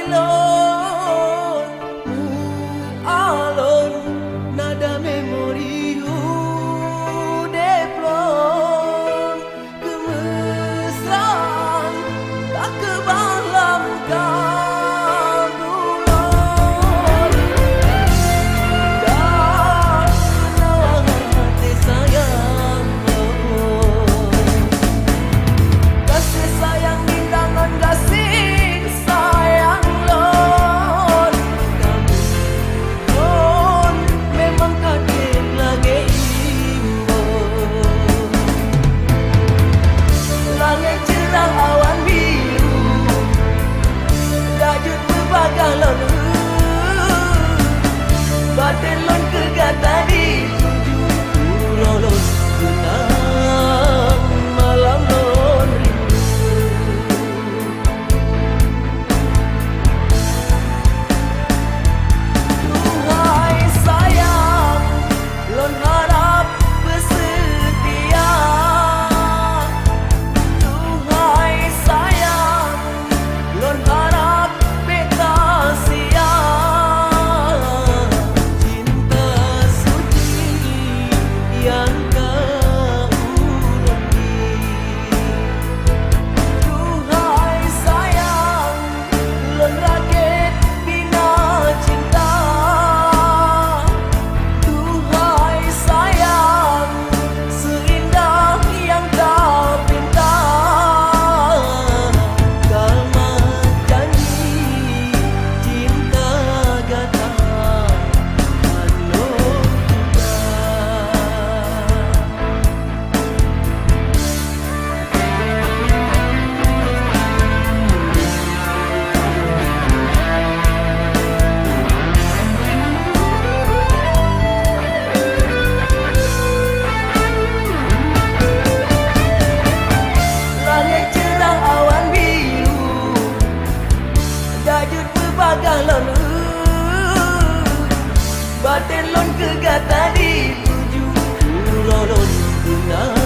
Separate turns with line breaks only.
badelon alon nada memori deplon kemesraan tak kebalam kadulon dan hati sayang kasih sayang nindangan kasih sayang lon lon memang kaget lagi imbon langit cerah awan biru dajut berbagai lon badelon kegata dituju lolos kenang malam lon rindu Tuhai sayang lon harap bersedia Tuhai sayang lon harap beta sia cinta suci yang kau ulangi Tuhai sayang lon raket bina cinta Tuhai sayang seindah yang kau pinta Kalimat janji cinta gata maklum langit cerah awan biru dajut berbagai lon badelon kegata dituju lolos kenang